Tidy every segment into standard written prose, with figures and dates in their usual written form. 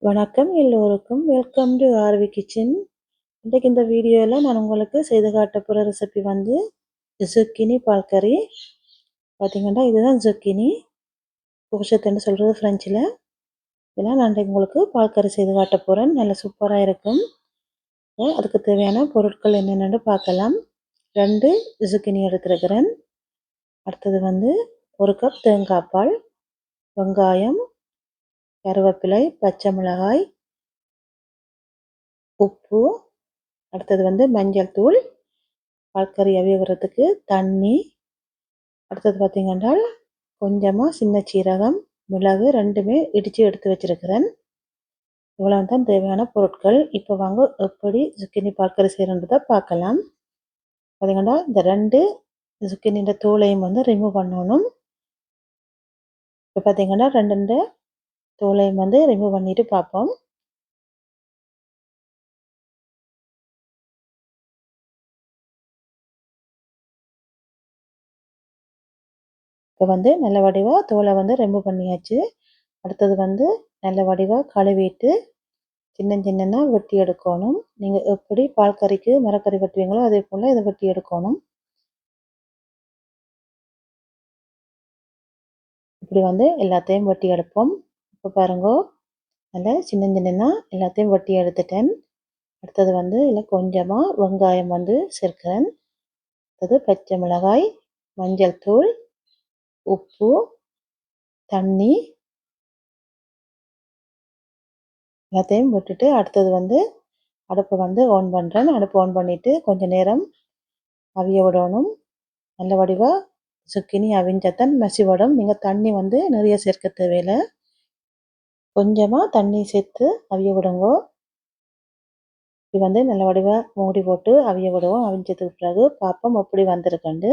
வணக்கம் எல்லோருக்கும். Welcome to RV kitchen. இன்றைக்கு இந்த வீடியோவில் நான் உங்களுக்கு செய்து காட்ட போகிற ரெசிபி வந்து ஜுக்கினி பால் கறி. பார்த்தீங்கன்னா இதுதான் ஜுக்கினி கோஷத்துன்னு சொல்கிறது ஃப்ரெஞ்சில். இதெல்லாம் நான் உங்களுக்கு பால் கறி செய்து காட்ட போகிறேன். நல்லா சூப்பராக இருக்கும். அதுக்கு தேவையான பொருட்கள் என்னென்னு பார்க்கலாம். 2 ஜுக்கினி எடுத்துருக்கிறேன். அடுத்தது வந்து 1 கப் தேங்காய் பால், வெங்காயம், கருவேப்பிலை, பச்சை மிளகாய், உப்பு, அடுத்தது வந்து மஞ்சள் தூள், பால்கறி அவியறதுக்கு தண்ணி, அடுத்தது பார்த்திங்கன்னா கொஞ்சமாக சின்ன சீரகம், மிளகு ரெண்டுமே இடித்து எடுத்து வச்சுருக்கிறேன். இவ்வளோ தான் தேவையான பொருட்கள். இப்போ வாங்க எப்படி ஜுக்கினி பால்கறி செய்கிறன்றதை பார்க்கலாம். பார்த்திங்கன்னா இந்த 2 ஜுக்கினின்ற தோலையும் வந்து ரிமூவ் பண்ணணும். இப்போ பார்த்திங்கன்னா 2 தோலையும் வந்து ரிமூவ் பண்ணிட்டு பார்ப்போம். இப்போ வந்து நல்ல வடிவாக தோலை வந்து ரிமூவ் பண்ணியாச்சு. அடுத்தது வந்து நல்ல வடிவாக கழுவிட்டு சின்ன சின்னன்னா வெட்டி எடுக்கணும். நீங்கள் எப்படி பால் கறிக்கு மரக்கறி வெட்டுவீங்களோ அதே போல் இதை வெட்டி எடுக்கணும். இப்படி வந்து எல்லாத்தையும் வெட்டி எடுப்போம். இப்போ பாருங்க, நல்லா சின்ன சின்னன்னா எல்லாத்தையும் வெட்டி எடுத்துட்டேன். அடுத்தது வந்து இதில் கொஞ்சமாக வெங்காயம் வந்து சேர்க்கிறேன். அடுத்தது பச்சை மிளகாய், மஞ்சள் தூள், உப்பு, தண்ணி எல்லாத்தையும் விட்டுட்டு அடுத்தது வந்து அடுப்பை வந்து ஆன் பண்ணுறேன். அடுப்பு ஆன் பண்ணிவிட்டு கொஞ்சம் நேரம் அவிய விடணும். நல்ல வடிவாக சுக்கினி அவிஞ்சத்தான் மசி வடும். நீங்கள் தண்ணி வந்து நிறைய சேர்க்க தேவையில்லை. கொஞ்சமாக தண்ணி சேர்த்து அவிய விடுங்கோ. இது வந்து நல்ல வடிவாக மூடி போட்டு அவிய விடுவோம். அவிஞ்சதுக்கு பிறகு பார்ப்போம் எப்படி வந்திருக்கண்டு.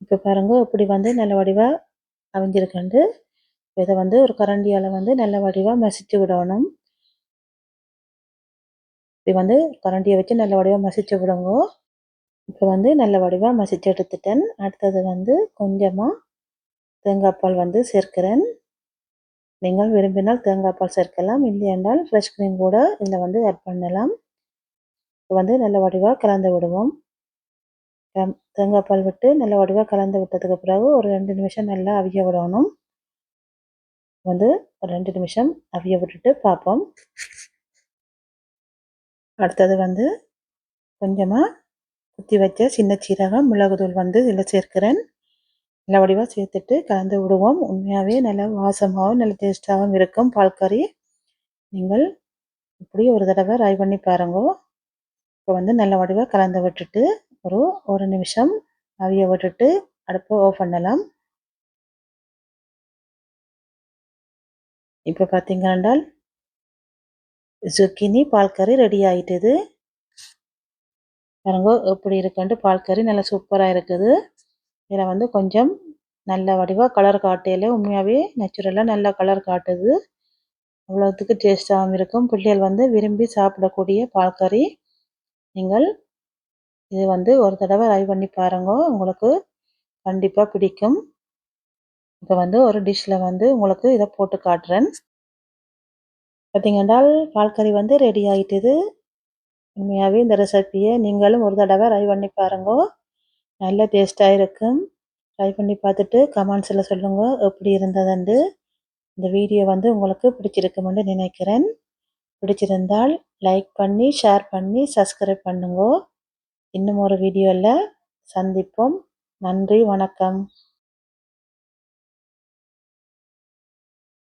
இப்போ பாருங்க எப்படி வந்து நல்ல வடிவாக அவிஞ்சிருக்கண்டு. இதை வந்து ஒரு கரண்டியால் வந்து நல்ல வடிவாக மசிச்சு விடணும். இப்படி வந்து கரண்டியை வச்சு நல்ல வடிவாக மசிச்சு விடுங்க. இப்போ வந்து நல்ல வடிவாக மசிச்சு எடுத்துட்டேன். அடுத்தது வந்து கொஞ்சமாக தேங்காய் பால் வந்து சேர்க்கிறேன். நீங்கள் விரும்பினால் தேங்காய் பால் சேர்க்கலாம், இல்லை என்றால் ஃப்ரெஷ் க்ரீம் கூட இதில் வந்து ஆட் பண்ணலாம். இப்போ வந்து நல்ல வடிவாக கலந்து விடுவோம். தேங்காய் பால் விட்டு நல்ல வடிவாக கலந்து விட்டதுக்கு பிறகு ஒரு 2 நிமிஷம் நல்லா அவிய விடணும். வந்து ஒரு 2 நிமிஷம் அவிய விட்டுட்டு பார்ப்போம். அடுத்தது வந்து கொஞ்சமாக குத்தி வச்ச சின்ன சீரகம், மிளகுத்தூள் வந்து இதில் சேர்க்கிறேன். நல்ல வடிவாக சேர்த்துட்டு கலந்து விடுவோம். உண்மையாகவே நல்ல வாசமாகவும் நல்ல டேஸ்ட்டாகவும் இருக்கும் பால் கறி. நீங்கள் இப்படி ஒரு தடவை ட்ரை பண்ணி பாருங்க. இப்போ வந்து நல்ல வடிவாக கலந்து விட்டுட்டு ஒரு நிமிஷம் அவிய விட்டுட்டு அடுப்பை ஆஃப் பண்ணலாம். இப்போ பார்த்தீங்கன்னா சுக்கினி பால் கறி ரெடி ஆகிட்டுது. பாருங்க எப்படி இருக்குன்ட்டு. பால் கறி நல்லா சூப்பராக இருக்குது. இதில் வந்து கொஞ்சம் நல்ல வடிவாக கலர் காட்டையில் உண்மையாகவே நேச்சுரலாக நல்ல கலர் காட்டுது. அவ்வளோத்துக்கு டேஸ்ட்டாகவும் இருக்கும். பிள்ளைகள் வந்து விரும்பி சாப்பிடக்கூடிய பால் கறி. நீங்கள் இது வந்து ஒரு தடவை ட்ரை பண்ணி பாருங்க, உங்களுக்கு கண்டிப்பாக பிடிக்கும். இப்போ வந்து ஒரு டிஷ்ஷில் வந்து உங்களுக்கு இதை போட்டு காட்டுறேன். பார்த்தீங்கன்னா பால் கறி வந்து ரெடி ஆகிட்டுது. உண்மையாகவே இந்த ரெசிபியை நீங்களும் ஒரு தடவை ட்ரை பண்ணி பாருங்க, நல்ல டேஸ்ட்டாக இருக்கும். ட்ரை பண்ணி பார்த்துட்டு கமெண்ட்ஸில் சொல்லுங்கள் எப்படி இருந்ததுண்டு. இந்த வீடியோ வந்து உங்களுக்கு பிடிச்சிருக்குமென்று நினைக்கிறேன். பிடிச்சிருந்தால் லைக் பண்ணி, ஷேர் பண்ணி, சப்ஸ்கிரைப் பண்ணுங்க. இன்னும் ஒரு வீடியோவில் சந்திப்போம். நன்றி, வணக்கம்.